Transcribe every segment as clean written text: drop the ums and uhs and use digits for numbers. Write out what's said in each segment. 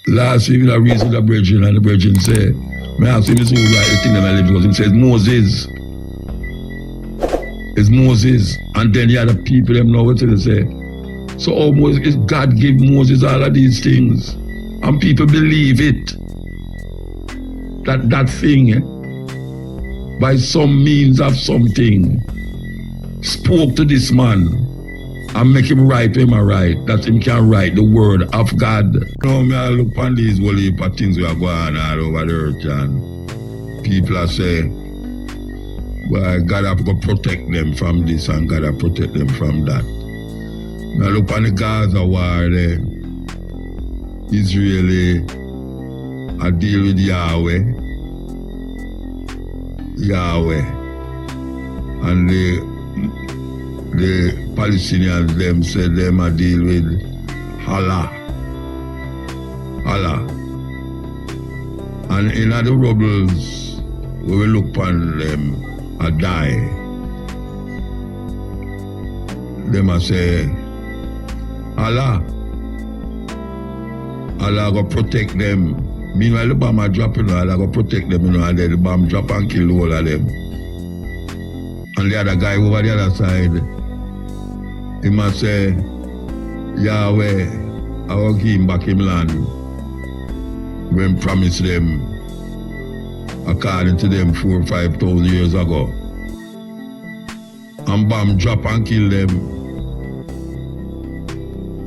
Last week, I read with the brethren, and the brethren say, I asked him, who write the thing that I live because he says, Moses. It's Moses. And then the other people, them know what they say. So, oh, Moses, God gave Moses all of these things. And people believe it. That thing, by some means of something, spoke to this man and make him write him a right, that him can write the word of God. Now, me I look on these whole heap of things we are going on all over the earth, and people are saying, well, God have to protect them from this and God have to protect them from that. Now look on the Gaza war there. Israeli I deal with Yahweh. And the Palestinians them said them I deal with Allah. And in the rubbles we will look upon them I die. Them I say Allah go protect them. Meanwhile the bomb are dropping, Allah go protect them, and then the bomb drop and kill the whole of them. And the other guy over the other side, he must say, Yahweh, I will give him back him land. When promised them, according to them 4,000 or 5,000 years ago. And bomb drop and kill them.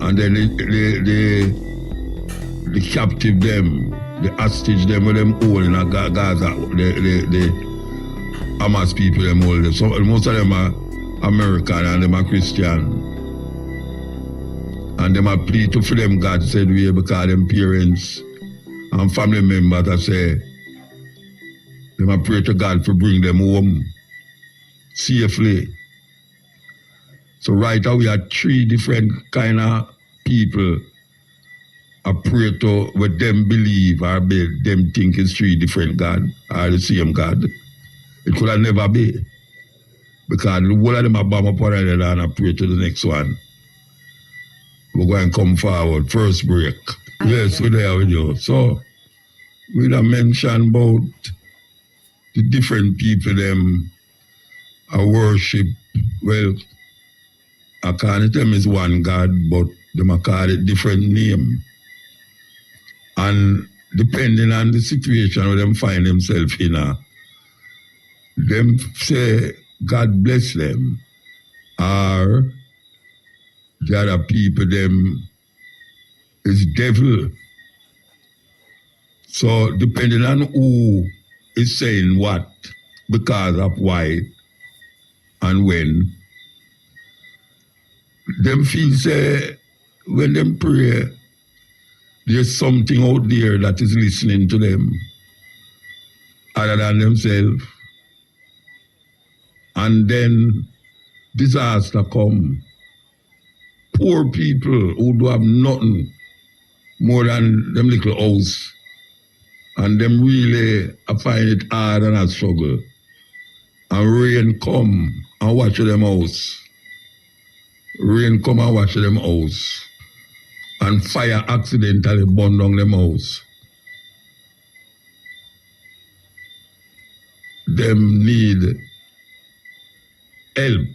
And then the captive them, the hostage them with them all in Gaza, the Hamas people them all. So most of them are American and them are Christian. And them are plead to for them God said we because them parents and family members that say them are pray to God for bring them home safely. So right now we have 3 different kind of people I pray to what them believe or them think is 3 different God or the same God. It could have never be. Because the whole of them are bomb upon each other and I pray to the next one. We're going to come forward. First break. Yes, we're there with you. So, we have mentioned about the different people them I worship. Well, I can't tell them it's one God, but them I call it different name. And depending on the situation where them find themselves in, them say, God bless them, or the other people, them is devil. So depending on who is saying what, because of why and when, them feel say, when them pray, there's something out there that is listening to them other than themselves. And then disaster come. Poor people who do have nothing more than them little house. And them really find it hard and a struggle. And rain come and watch them house. Rain come and watch them house. And fire accidentally burn down them house. Them need help.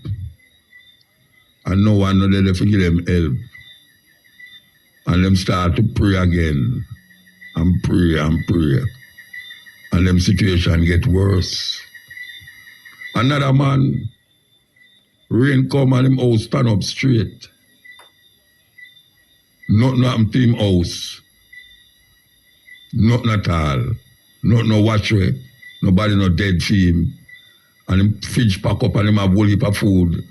And no one know they forgive them help. And them start to pray again. And pray and pray. And them situation get worse. Another man, rain come and him house stand up straight. Nothing happened to him house. Nothing at all. No watch way. Nobody no dead for him. And him fridge pack up and him have whole heap of food.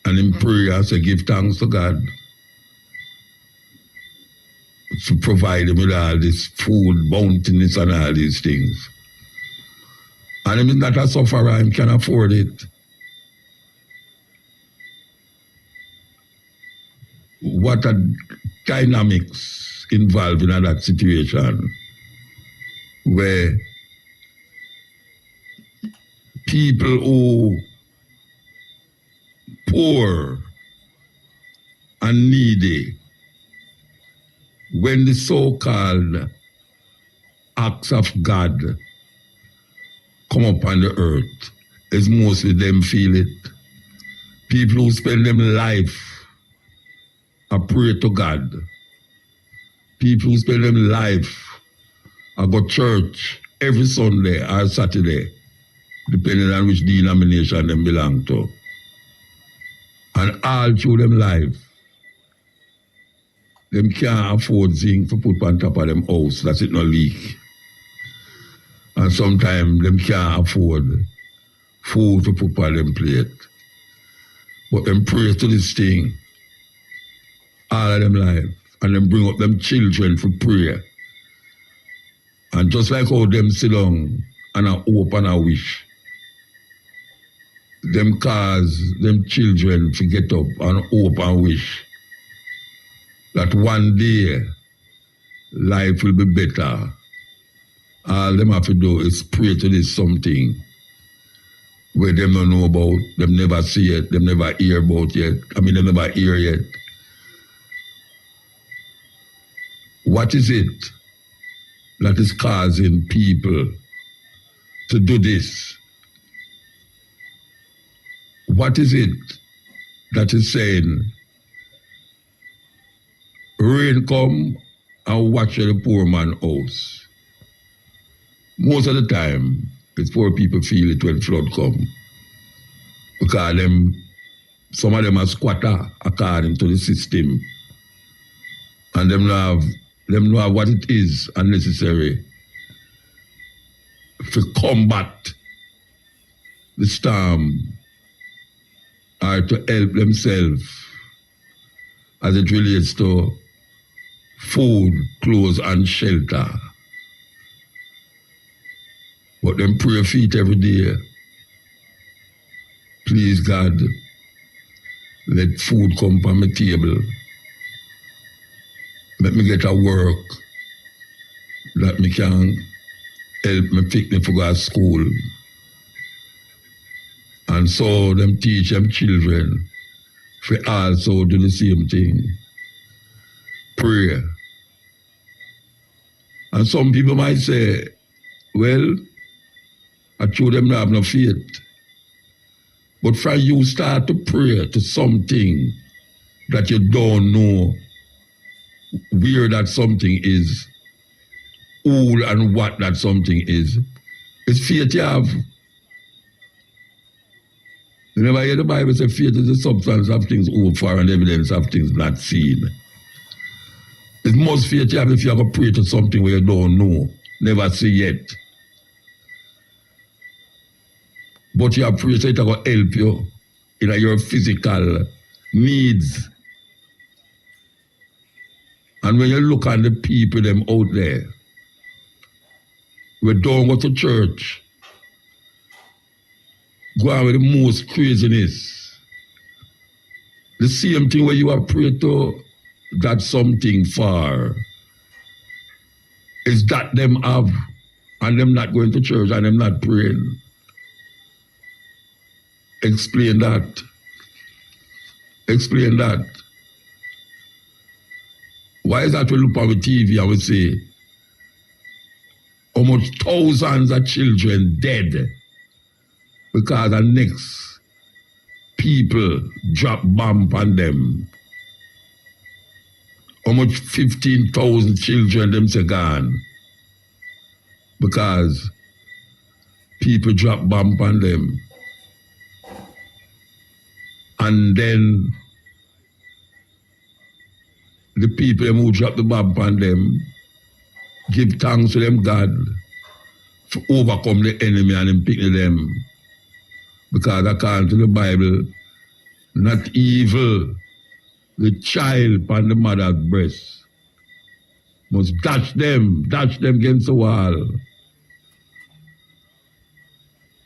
And him pray and say give thanks to God to provide him with all this food, bountiness and all these things. And him is not a sufferer, him can afford it. What are dynamics involved in that situation where people who poor and needy when the so-called acts of God come upon the earth, it's mostly them feel it. People who spend them life I pray to God. People who spend them life I go church every Sunday or Saturday, depending on which denomination them belong to. And all through them life, them can't afford zinc to put on top of them house, that's it no leak. And sometimes them can't afford food to put on them plate. But them pray to this thing all of them life, and them bring up them children for prayer. And just like how them sit down and a hope and a wish, them cause them children to get up and hope and wish that one day life will be better. All them have to do is pray to this something where them don't know about, them never see it, them never hear about yet. They never hear yet. What is it that is causing people to do this? What is it that is saying, rain come and watch the poor man's house? Most of the time, it's poor people feel it when flood come. Because some of them are squatter according to the system. And them know what it is unnecessary to combat the storm or to help themselves as it relates to food, clothes, and shelter. But them pray feet every day. Please God, let food come from my table. Let me get a work that me can help me pick me for go to school. And so them teach them children for also do the same thing. Pray. And some people might say, well, I told them to have no faith. But from you start to pray to something that you don't know where that something is, who and what that something is. It's faith you have. You never hear the Bible say faith is the substance of things hoped for and evidence of things not seen. It's most faith you have if you have to pray to something where you don't know, never see yet. But you have prayed so it will help you in your physical needs. And when you look at the people them out there, we don't go to church, go on with the most craziness. The same thing where you have prayed to that something for is that them have, and them not going to church and them not praying. Explain that. Explain that. Why is that we look on the TV and we say, how much thousands of children dead because the next people drop bomb on them? How much 15,000 children them say gone because people drop bomb on them? And then the people who drop the bomb on them give thanks to them God to overcome the enemy and them pick them. Because according to the Bible, not evil, the child upon the mother's breast must dash them against the wall.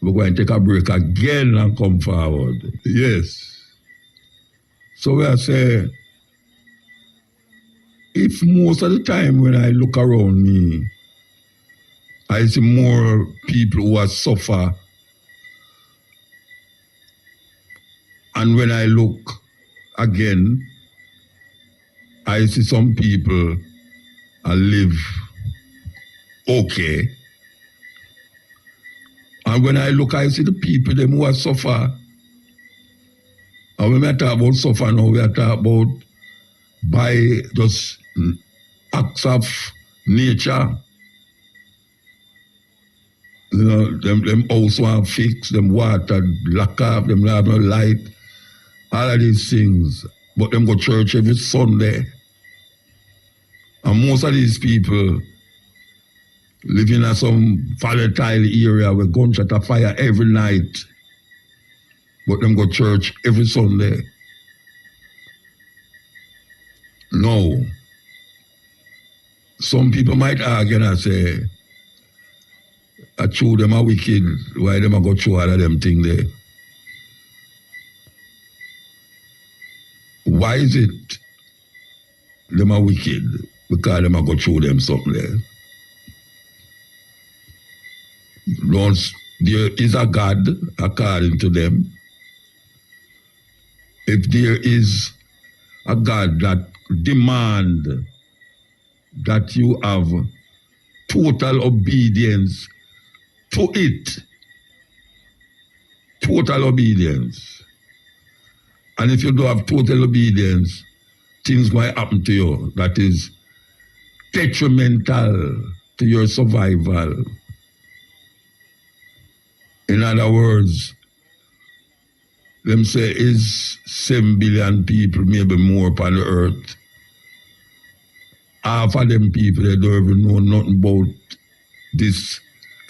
We're going to take a break again and come forward. Yes. So we are saying, if most of the time when I look around me, I see more people who are suffer, and when I look again, I see some people and live okay. And when I look, I see the people them who are suffer. And when we talk about suffer now, we are talking about by just acts of nature. You know, them house want fix, them water lack of, them have no light, all of these things. But them go church every Sunday. And most of these people live in some volatile area where gunshot are fire every night. But them go church every Sunday. No. Some people might argue and say, I true them are wicked, why them a go through all of them things there? Why is it them are wicked? Because them a go through them something there. Once there is a God according to them. If there is a God that demand that you have total obedience to it, total obedience. And if you don't have total obedience, things might happen to you that is detrimental to your survival. In other words, them say is 7 billion people, maybe more upon the earth. Half of them people, they don't even know nothing about this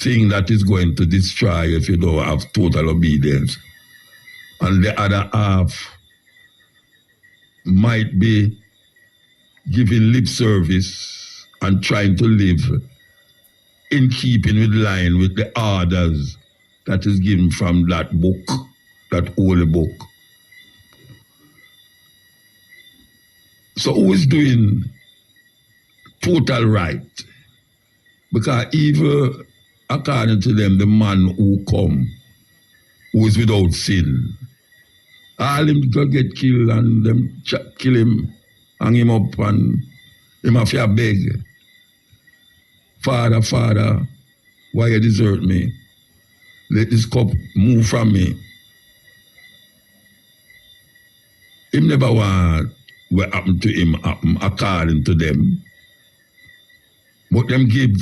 thing that is going to destroy if you don't have total obedience. And the other half might be giving lip service and trying to live in keeping with line with the orders that is given from that book, that holy book. So who is doing total right? Because even according to them, the man who come, who is without sin, all him go get killed and them kill him, hang him up and him have to beg, Father, Father, why you desert me? Let this cup move from me. Him never want what happened to him happen according to them. But them give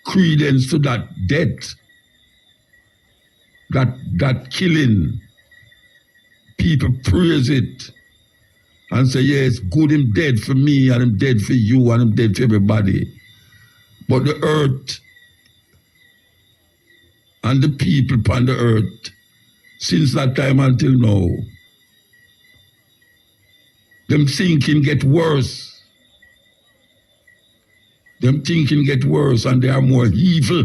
credence to that death, that killing. People praise it and say, yes, good, him dead for me, and him dead for you, and him dead for everybody. But the earth and the people upon the earth, since that time until now, them thinking get worse. Them thinking get worse, and they are more evil.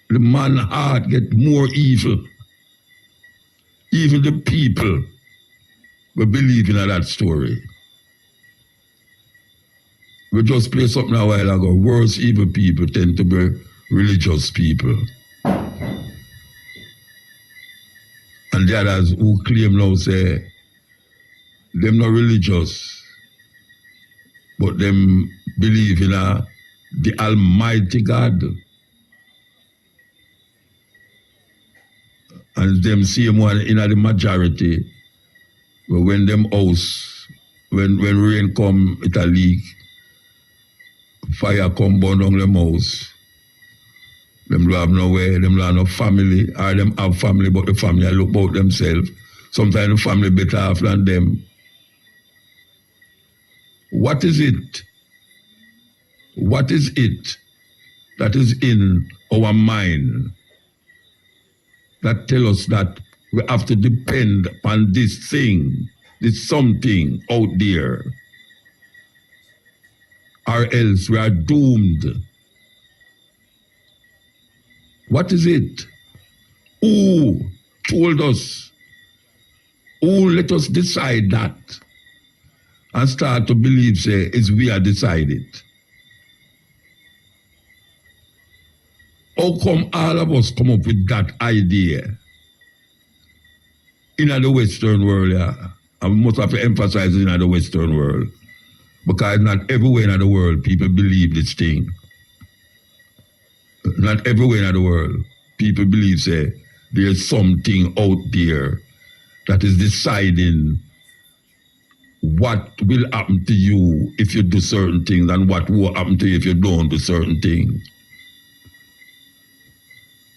The man's heart get more evil. Even the people were believing in that story. We just played something a while ago. Worse evil people tend to be religious people. And the others who claim now say, them not religious, but them believe in the Almighty God. And them same one in the majority, but when them house, when rain come, it a leak, fire come burn down them house. Them don't have nowhere, them don't have no family, or them have family, but the family look about themselves. Sometimes the family better off than them. What is it? What is it that is in our mind that tell us that we have to depend upon this thing, this something out there, or else we are doomed? What is it? Who told us? Who let us decide that? And start to believe, say, is we are decided. How come all of us come up with that idea in the Western world? Yeah? I must have to emphasize in the Western world. Because not everywhere in the world people believe this thing. Not everywhere in the world people believe, say, there's something out there that is deciding what will happen to you if you do certain things and what will happen to you if you don't do certain things.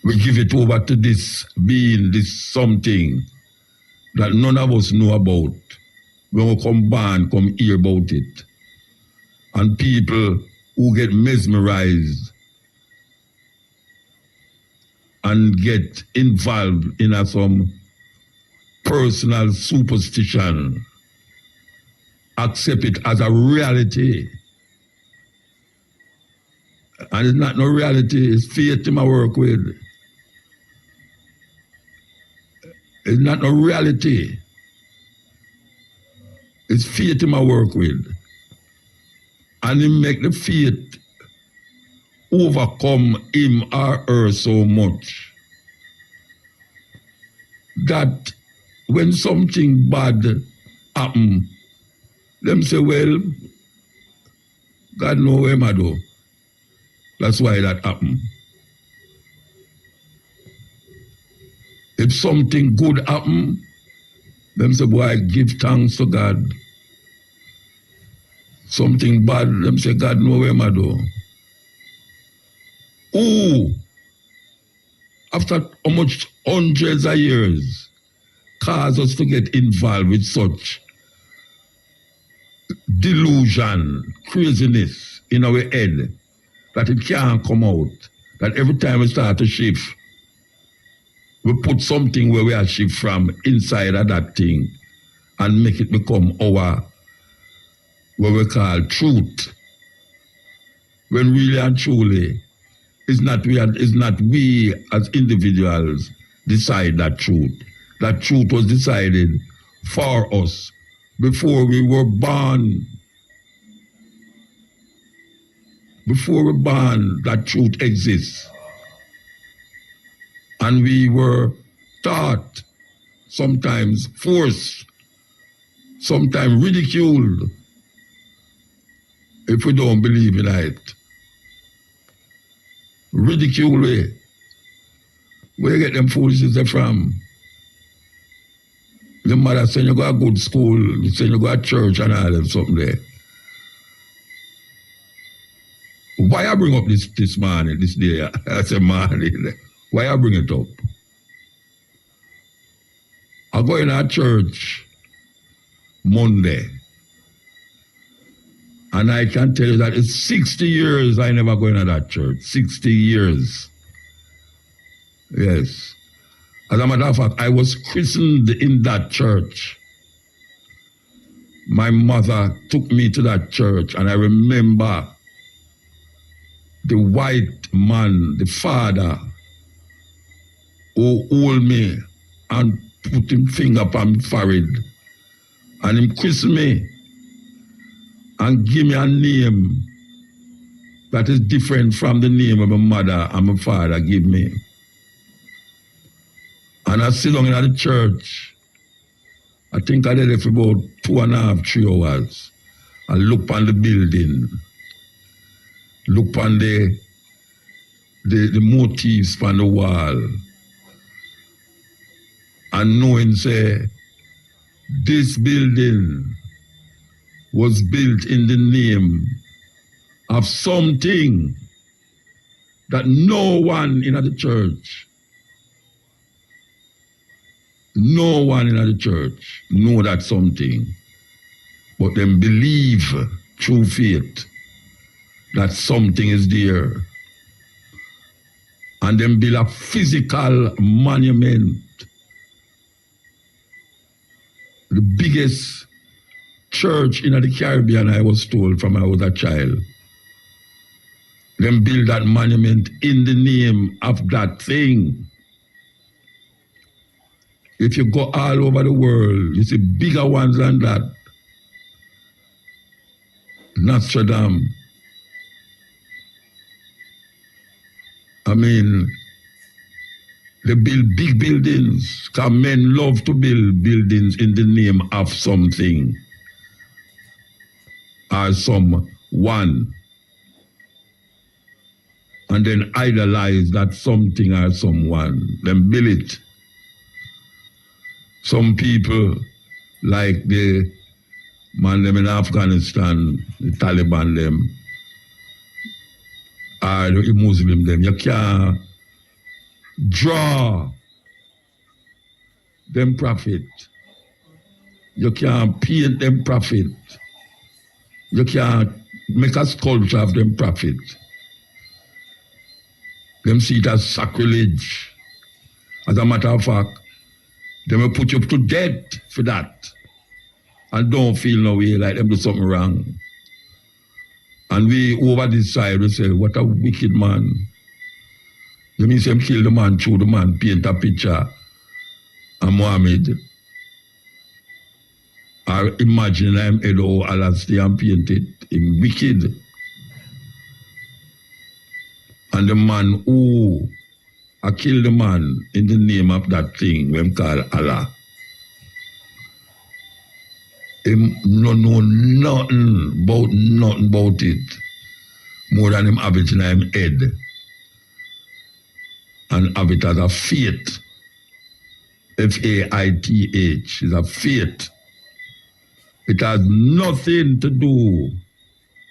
We give it over to this being, this something that none of us know about. When we come hear about it. And people who get mesmerized and get involved in some personal superstition, accept it as a reality. And it's not no reality, it's faith in my work with. It's not no reality. It's faith in my work with. And he make the faith overcome him or her so much that when something bad happen, them say, well, God know where I do. That's why that happened. If something good happen, them say, boy, give thanks to God. Something bad, them say, God know where I do. Who, after how much hundreds of years, cause us to get involved with such delusion, craziness in our head, that it can't come out, that every time we start to shift, we put something where we are shift from inside of that thing and make it become our, what we call truth. When really and truly, it's not we as individuals decide that truth. That truth was decided for us before we were born. Before we were born, that truth exists. And we were taught, sometimes forced, sometimes ridiculed if we don't believe in it. Ridicule way. Where you get them foolishness from? The mother saying you go to good school, you saying you go to church and all them something there. Why I bring up this morning, this day? I say morning. Why I bring it up? I go in our church Monday. And I can tell you that it's 60 years I never go into that church. 60 years. Yes. As a matter of fact, I was christened in that church. My mother took me to that church, and I remember the white man, the father, who hold me and put him finger upon my forehead, and him kiss me and give me a name that is different from the name of my mother and my father give me. And I sit down in the church. I think I did it for about 2.5, 3 hours. I look on the building, look on the motifs on the wall, and knowing, say, this building was built in the name of something that no one in the church, no one in the church know that something, but them believe through faith that something is there. And then build a physical monument, the biggest church in the Caribbean, I was told from I was a child. Them build that monument in the name of that thing. If you go all over the world, you see bigger ones than that. Notre Dame. I mean, they build big buildings, because men love to build buildings in the name of something. or someone, and then idolize that something or someone, then build it. Some people, like the man them in Afghanistan, the Taliban them, or the Muslim them, you can't draw them prophet. You can't paint them prophet. You can't make a sculpture of them prophet. Them see it as sacrilege. As a matter of fact, they will put you to death for that. And don't feel no way like them do something wrong. And we over this side, we say, what a wicked man. You mean them kill the man through the man, paint a picture of Muhammad. Or imagine him head how Allah stay and paint it. Him wicked. And the man who killed the man in the name of that thing we call Allah. Him no know nothing about it. More than him have it in him head. And have it as a faith. Faith is a faith. It has nothing to do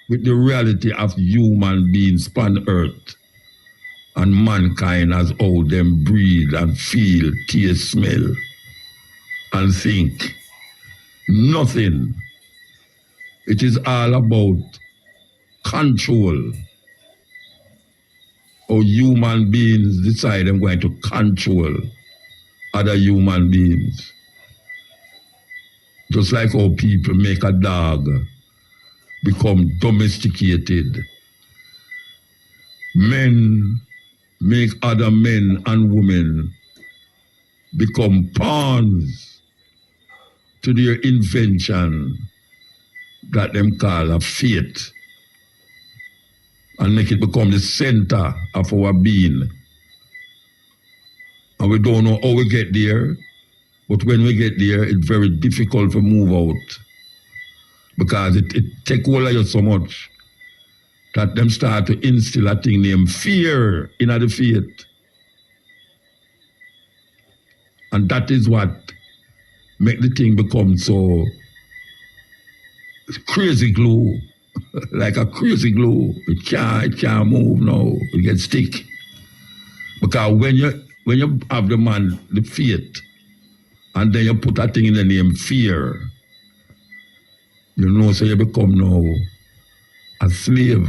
with the reality of human beings upon earth and mankind as how them breathe and feel, taste, smell, and think. Nothing. It is all about control. How human beings decide they're going to control other human beings. Just like how people make a dog become domesticated. Men make other men and women become pawns to their invention that them call a fate, and make it become the center of our being. And we don't know how we get there, but when we get there, it's very difficult to move out because it take hold of you so much that them start to instill a thing named fear in the faith. And that is what make the thing become so crazy glue, like a crazy glue. It can't move now. It gets stick. Because when you have the man, the faith, and then you put that thing in the name fear, you know, so you become now a slave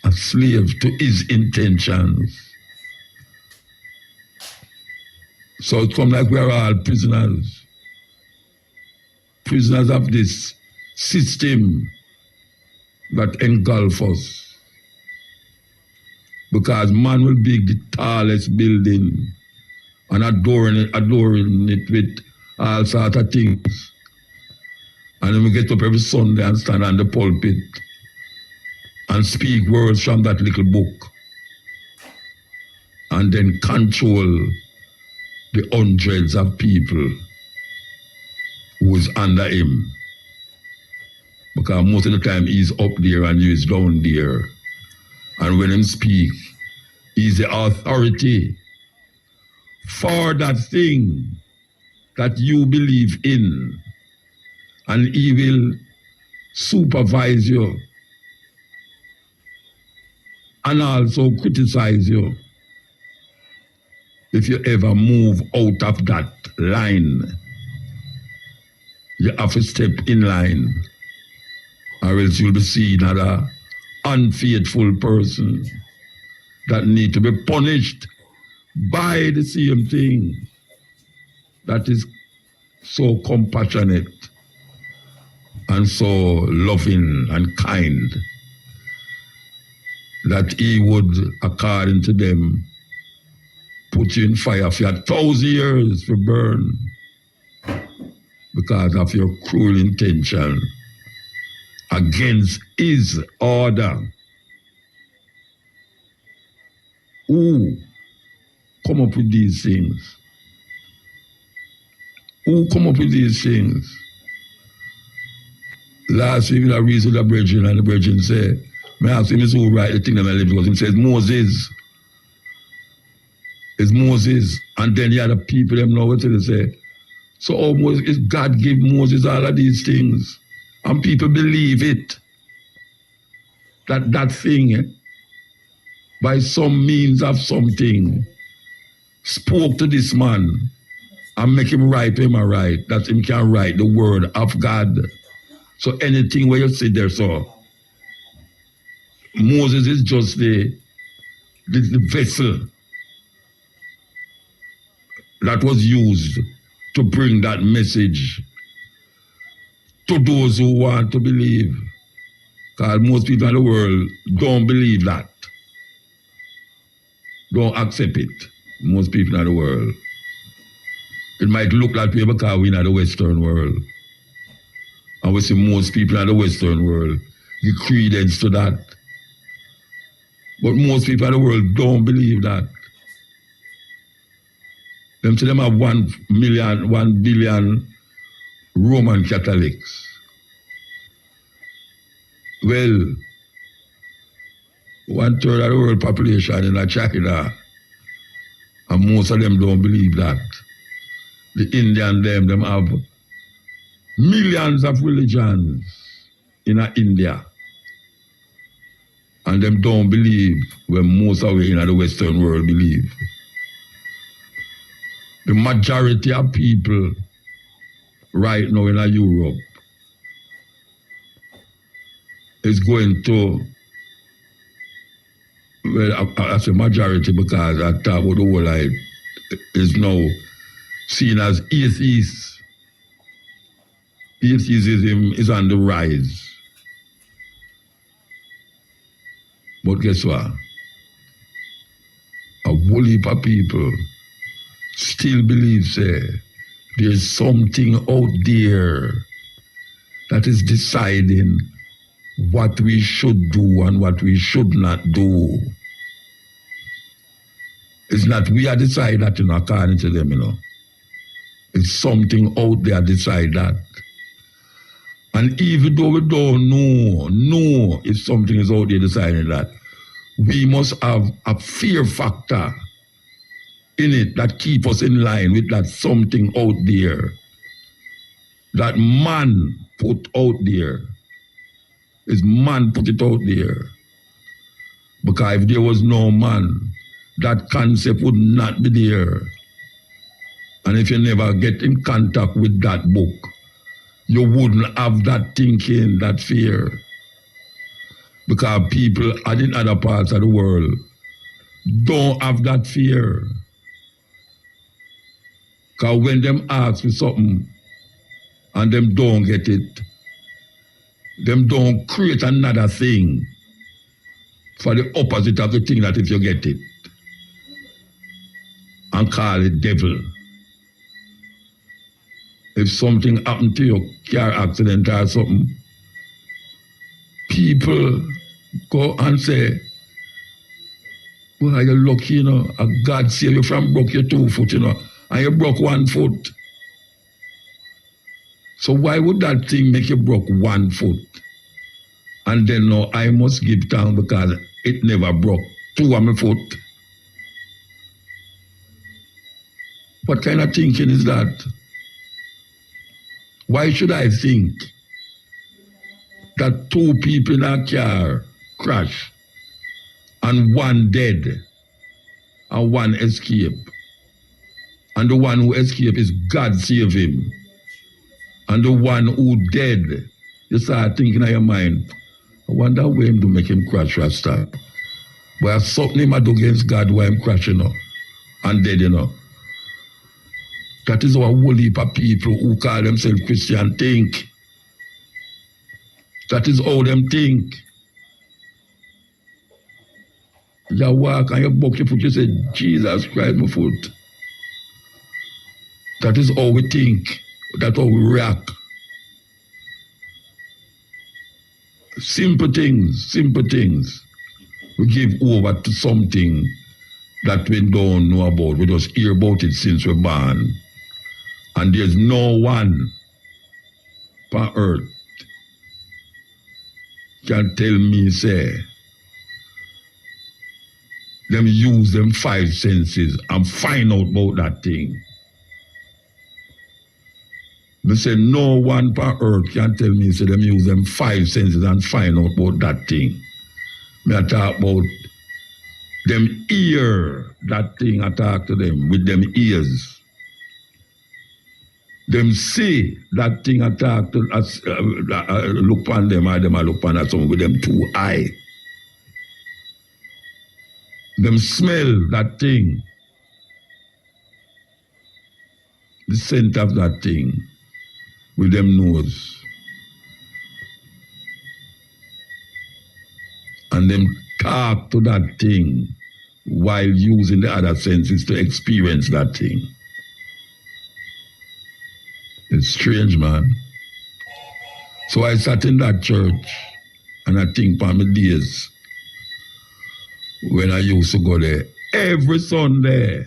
to his intentions. So it comes like we are all prisoners of this system that engulf us. Because man will build the tallest building and adoring it with all sorts of things. And then we get up every Sunday and stand on the pulpit and speak words from that little book. And then control the hundreds of people who is under him. Because most of the time he's up there and he's down there. And when him speak, he's the authority for that thing that you believe in. And he will supervise you and also criticize you if you ever move out of that line. You have to step in line, or else you'll be seen as an unfaithful person that need to be punished by the same thing that is so compassionate and so loving and kind, that he would, according to them, put you in fire for 1,000 years to burn because of your cruel intention against his order. Who come up with these things? Who come up with these things? Last week I read with the brethren, and the brethren say, I ask him, who write the thing that I live, because he says Moses. It's Moses. And then the other people them know what they say. So almost is God give Moses all of these things. And people believe it. That thing, by some means of something, spoke to this man and make him write him a write, that him can write the word of God. So anything where you sit there, so Moses is just the vessel that was used to bring that message to those who want to believe. Because most people in the world don't believe that. Don't accept it. Most people in the world. It might look like way because we're in the Western world. And we see most people in the Western world give credence to that. But most people in the world don't believe that. Them say them have 1 billion Roman Catholics. Well, 1/3 of the world population in China, and most of them don't believe that. The Indian them have millions of religions in India, and them don't believe when most of we in the Western world believe. The majority of people right now in Europe is going to, well, I say majority because I talk about the whole life is now seen as atheists. Atheism is on the rise. But guess what? A whole heap of people still believe, say, there's something out there that is deciding what we should do and what we should not do. It's not we are decide that, according to them, It's something out there decide that. And even though we don't know if something is out there deciding that, we must have a fear factor in it that keep us in line with that something out there that man put out there. Is man put it out there. Because if there was no man, that concept would not be there. And if you never get in contact with that book, you wouldn't have that thinking, that fear. Because people in other parts of the world don't have that fear. Because when them ask for something and them don't get it, them don't create another thing for the opposite of the thing that if you get it and call it devil. If something happened to your car accident or something, people go and say, well, you're lucky, and God save you from broke your 2 foot, and you broke 1 foot. So why would that thing make you broke 1 foot? And then no, I must give thanks because it never broke 2 of my foot. What kind of thinking is that? Why should I think that 2 people in a car crash and 1 dead and 1 escape? And the one who escaped is God save him. And the one who dead, you start thinking in your mind, I wonder where him to make him crash Rasta. But I something him I do against God why I'm crashing and dead, That is our whole heap of people who call themselves Christian think. That is how them think. You walk and you buck your foot, you say, Jesus Christ, my foot. That is how we think. That's how we react. Simple things. We give over to something that we don't know about. We just hear about it since we're born. And there's no one on earth can tell me, say, them use them 5 senses and find out about that thing. They say no one on earth can tell me, say them use them 5 senses and find out about that thing. Me I talk about them hear that thing, I talk to them with them ears. Them see that thing, I talk to, look on them, or them I look on someone with them 2 eyes. Them smell that thing, the scent of that thing, with them nose. And them talk to that thing while using the other senses to experience that thing. It's strange, man. So I sat in that church and I think for my days when I used to go there every Sunday.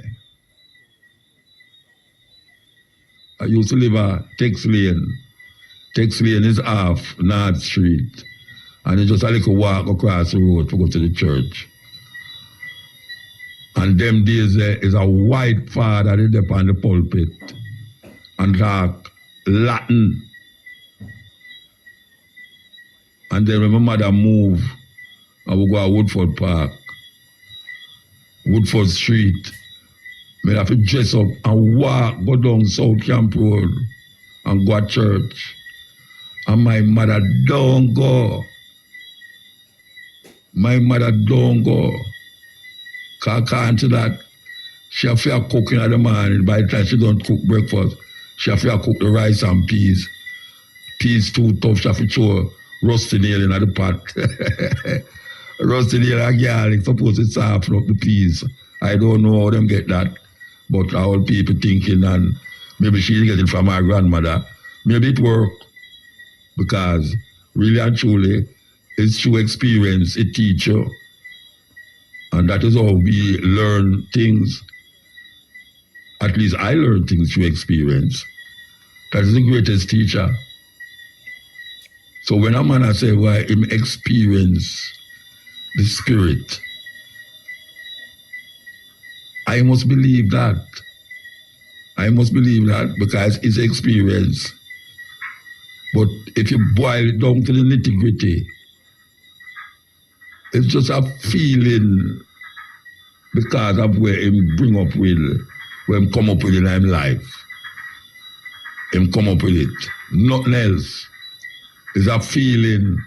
I used to live at Tex Lane. Tex Lane is off North Street. And it's just a little walk across the road to go to the church. And them days there is a white father there on the pulpit and talk Latin. And then when my mother moved, I would go to Woodford Park, Woodford Street. I have to dress up and walk, go down South Camp Road and go to church. And my mother don't go. My mother don't go. Can't to that. She have to cook in the morning. By the time she don't cook breakfast, she have to cook the rice and peas. Peas too tough, she have to throw rusty nail in the pot. Rusty nail and garlic, suppose it's soften up the peas. I don't know how them get that. But all people thinking, and maybe she get it from her grandmother. Maybe it work. Because really and truly, it's through experience it teach you. And that is how we learn things. At least I learn things through experience. That is the greatest teacher. So when a man say why him experience the spirit, I must believe that. I must believe that because it's experience. But if you boil it down to the nitty-gritty, it's just a feeling because of where him bring up with, where him come up with in his life. Him come up with it. Nothing else. It's a feeling,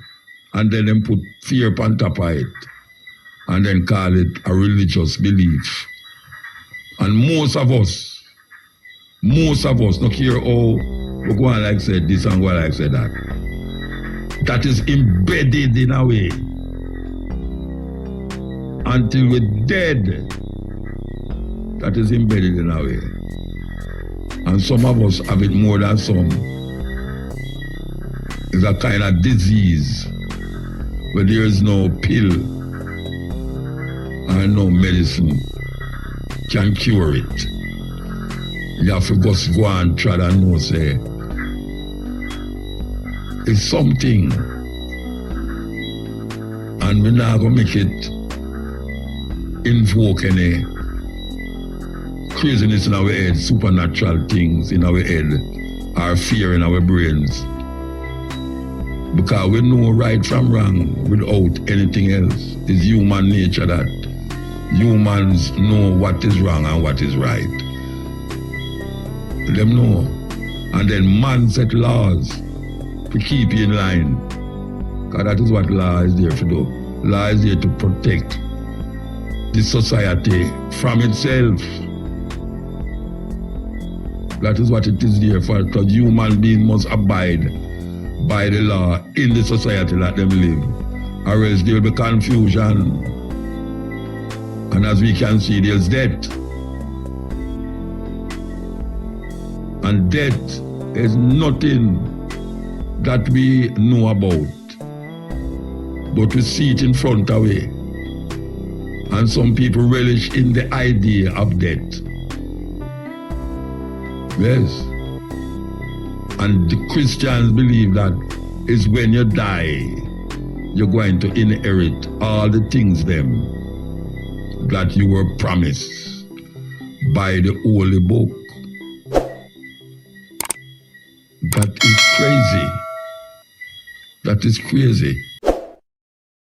and then him put fear on top of it, and then call it a religious belief. And most of us, not care how we go on like said this and go on like said that. That is embedded in a way. Until we're dead, that is embedded in a way. And some of us have it more than some. It's a kind of disease where there is no pill and no medicine can cure it. You have to just go and try to know, say, it's something. And we're not going to make it invoke any craziness in our head, supernatural things in our head, or fear in our brains. Because we know right from wrong without anything else. It's human nature that humans know what is wrong and what is right. Them know. And then man set laws to keep you in line. Because that is what law is there to do. Law is there to protect the society from itself. That is what it is there for. Because human beings must abide by the law in the society that them live. Or else there will be confusion. And as we can see, there's death. And death is nothing that we know about. But we see it in front of us. And some people relish in the idea of death. Yes. And the Christians believe that is when you die, you're going to inherit all the things them that you were promised by the Holy Book. That is crazy. That is crazy.